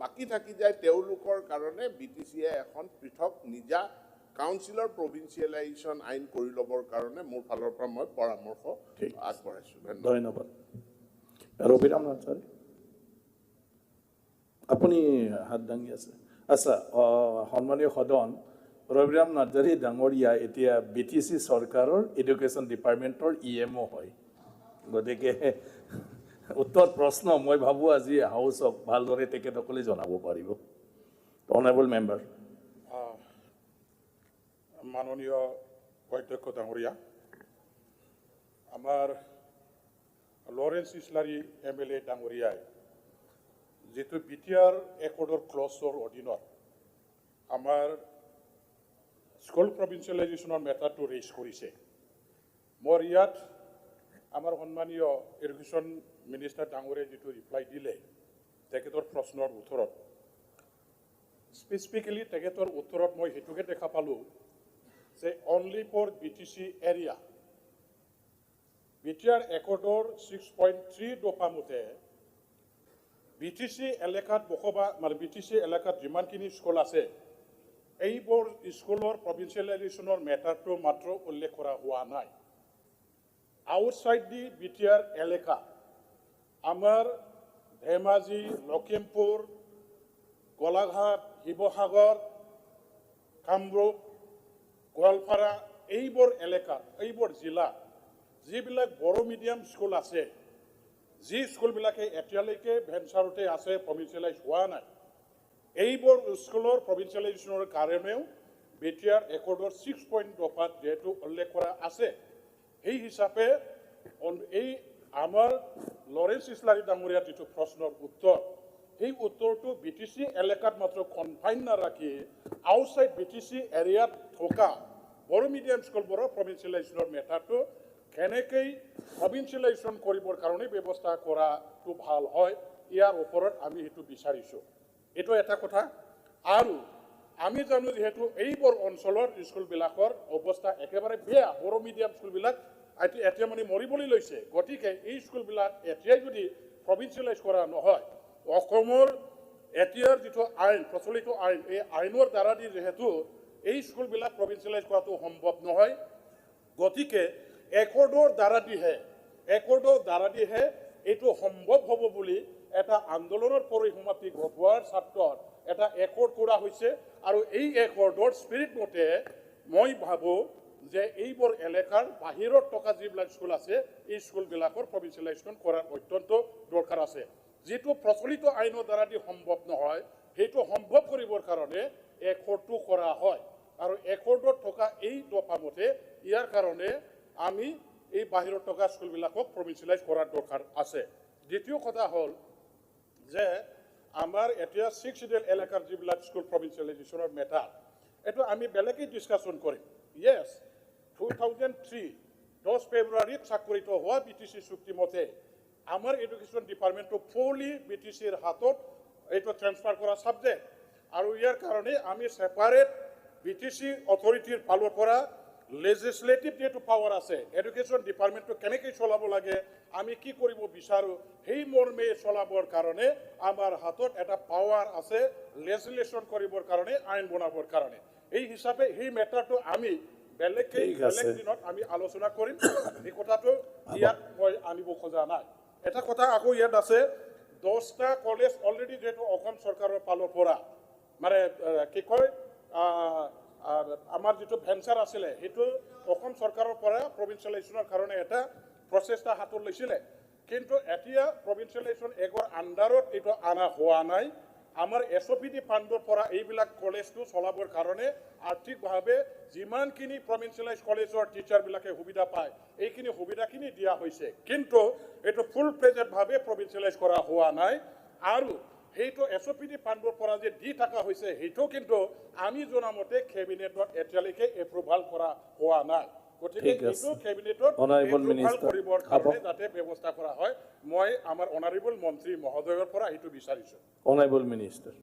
বাকি থাকি যায় তেওঁলোকৰ কাৰণে বিটিচিয়ে এখন পৃথক নিজা কাউন্সিলৰ প্ৰভিন্সিয়েলাইজেশ্যন আইন কৰি ল'বৰ কাৰণে মোৰ ফালৰ পৰা মই পৰামৰ্শ আগবঢ়াইছোঁ। ধন্যবাদ। ৰবিৰাম নাৰ্জাৰী, আপুনি হাত দাঙি আছে। আচ্ছা, সন্মানীয় সদন, ৰবিৰাম নাৰ্জাৰী ডাঙৰীয়া এতিয়া বিটিচি চৰকাৰৰ এডুকেশ্যন ডিপাৰ্টমেণ্টৰ EMO হয়। গতিকে উত্তৰ প্ৰশ্ন মই ভাবোঁ আজি হাউচক ভালদৰে তেখেতসকলে জনাব পাৰিব। Honourable member. মাননীয় অধ্যক্ষ ডাঙৰীয়া, আমাৰ লৰেন্স ইছলাৰী MLA ডাঙৰীয়াই যেটো BTR একৰ্ডৰ ক্লজৰ অধীনত আমাৰ স্কুল প্ৰভিন্সিয়েলাইজেশ্যনৰ মেটাৰটো ৰেইজ কৰিছে। মোৰ ইয়াত আমাৰ সন্মানীয় এডুকেশ্যন মিনিষ্টাৰ ডাঙৰীয়াই যেটো ৰিপ্লাই দিলে তেখেতৰ প্ৰশ্নৰ উত্তৰত, স্পেচিফিকেলি তেখেতৰ উত্তৰত মই সেইটোকে দেখা পালোঁ যে only for BTC area BTR একৰ্ডৰ 6.3 দফা মতে BTC এলেকাত BTC এলেকাত যিমানখিনি স্কুল আছে এইবোৰ স্কুলৰ প্ৰভিন্সিয়েলাইজেশ্যনৰ মেটাৰটো মাত্ৰ উল্লেখ কৰা হোৱা নাই। আউটসাইড দি BTR এলেকা আমাৰ ধেমাজি, লখিমপুৰ, গোলাঘাট, শিৱসাগৰ, কামৰূপ, গোৱালপাৰা এইবোৰ এলেকা, এইবোৰ জিলা যিবিলাক বড়ো মিডিয়াম স্কুল আছে, যি স্কুলবিলাকে এতিয়ালৈকে ভেঞ্চাৰতে আছে, প্ৰভিন্সিয়েলাইজ হোৱা নাই, এইবোৰ স্কুলৰ প্ৰভিন্সিয়েলাইজেশ্যনৰ কাৰণেও BTR একৰ্ডৰ 6 দফাত যেহেতু উল্লেখ কৰা আছে, সেই হিচাপে এই আমাৰ লৰেন্স ইছলাৰী ডাঙৰীয়াৰ যিটো প্ৰশ্নৰ উত্তৰ, সেই উত্তৰটো BTC এলেকাত মাত্ৰ কনফাইন নাৰাখি আউটসাইড BTC এৰিয়াত থকা বড়ো মিডিয়াম স্কুলবোৰৰ প্ৰভিন্সিয়েলাইজেশ্যনৰ মেটাৰটো কেনেকৈ প্ৰভিন্সিয়েলাইজেশ্যন কৰিবৰ কাৰণে ব্যৱস্থা কৰাটো ভাল হয়, ইয়াৰ ওপৰত আমি সেইটো বিচাৰিছোঁ। এইটো এটা কথা। আৰু আমি জানো যিহেতু এইবোৰ অঞ্চলৰ স্কুলবিলাকৰ অৱস্থা একেবাৰে বেয়া, বড়ো মিডিয়াম স্কুলবিলাক এতিয়া মানে মৰিবলৈ লৈছে। গতিকে এই স্কুলবিলাক এতিয়াই যদি প্ৰভিন্সিয়েলাইজ কৰা নহয়, অসমৰ এতিয়াৰ যিটো আইন, প্ৰচলিত আইন, এই আইনৰ দ্বাৰা দি যিহেতু এই স্কুলবিলাক প্ৰভিন্সিয়েলাইজ কৰাটো সম্ভৱ নহয়, গতিকে একৰ্ডৰ দ্বাৰা দিহে এইটো সম্ভৱ হ'ব বুলি এটা আন্দোলনৰ পৰিসমাপ্তি ঘটোৱাৰ স্বাৰ্থত এটা একৰ্ড কৰা হৈছে। আৰু এই একৰ্ডৰ স্পিৰিট মতে মই ভাবোঁ যে এইবোৰ এলেকাৰ বাহিৰত থকা যিবিলাক স্কুল আছে এই স্কুলবিলাকৰ প্ৰভিন্সিয়েলাইজেশ্যন কৰাৰ অত্যন্ত দৰকাৰ আছে। যিটো প্ৰচলিত আইনৰ দ্বাৰা দি সম্ভৱ নহয়, সেইটো সম্ভৱ কৰিবৰ কাৰণে একৰ্ডটো কৰা হয়। আৰু একৰ্ডত থকা এই দফা মতে ইয়াৰ কাৰণে আমি এই বাহিৰত থকা স্কুলবিলাকক প্ৰভিন্সিয়েলাইজ কৰাৰ দৰকাৰ আছে। দ্বিতীয় কথা হ'ল যে আমাৰ এতিয়া 6 শিডিউল এলেকাৰ যিবিলাক স্কুল প্ৰভিন্সিয়েলাইজেশ্যনৰ মেটাৰ, এইটো আমি বেলেগেই ডিছকাশ্যন কৰিম। য়েছ, 2003 10 ফেব্ৰুৱাৰীত স্বাক্ষৰিত হোৱা BTC চুক্তি মতে আমাৰ এডুকেশ্যন ডিপাৰ্টমেণ্টটো ফুলি BTCৰ হাতত এইটো ট্ৰেন্সফাৰ কৰা ছাবজেক্ট। আৰু ইয়াৰ কাৰণে আমি ছেপাৰেট BTC অথৰিটিৰ ফালৰ পৰা লেজিসলেটিভ যেটো পাৱাৰ আছে, এডুকেশ্যন ডিপাৰ্টমেণ্টটো কেনেকৈ চলাব লাগে, আমি কি কৰিব বিচাৰোঁ, সেই মৰ্মে চলাবৰ কাৰণে আমাৰ হাতত এটা পাৱাৰ আছে লেজিসলেশ্যন কৰিবৰ কাৰণে, আইন বনাবৰ কাৰণে। এই হিচাপে সেই মেটাৰটো আমি বেলেগ দিনত আমি আলোচনা কৰিম। এই কথাটো ইয়াত মই আনিব খোজা নাই। এটা কথা আকৌ ইয়াত আছে, 10টা কলেজ অলৰেডি যেহেতু অসম চৰকাৰৰ ফালৰ পৰা মানে কি কয় আমাৰ যেটো ভেঞ্চাৰ আছিলে সেইটো অসম চৰকাৰৰ পৰা প্ৰভিন্সিয়েলাইজেশ্যনৰ কাৰণে এটা প্ৰচেষ্টা হাতত লৈছিলে। কিন্তু এতিয়া প্ৰভিন্সিয়েলাইজেশ্যন এগৰ আণ্ডাৰত এইটো আনা হোৱা নাই। আমাৰ SOPD ফাণ্ডৰ পৰা এইবিলাক কলেজটো চলাবৰ কাৰণে আৰ্থিকভাৱে যিমানখিনি প্ৰভিন্সিয়েলাইজ কলেজৰ টিচাৰবিলাকে সুবিধা পায় এইখিনি সুবিধাখিনি দিয়া হৈছে, কিন্তু এইটো ফুল ফ্লেজেডভাৱে প্ৰভিন্সিয়েলাইজ কৰা হোৱা নাই। আৰু সেইটো SOPD ফাণ্ডৰ পৰা যে দি থকা হৈছে সেইটো কিন্তু আমি জনামতে কেবিনেটত এতিয়ালৈকে এপ্ৰুভাল কৰা হোৱা নাই। গতিকে এইটো কেবিনেটত এপ্ৰুভাল কৰিবৰ কাৰণে যাতে ব্যৱস্থা কৰা হয়, মই আমাৰ অনাৰেবল মন্ত্ৰী মহোদয়ৰ পৰা এইটো বিচাৰিছোঁ। Honourable minister.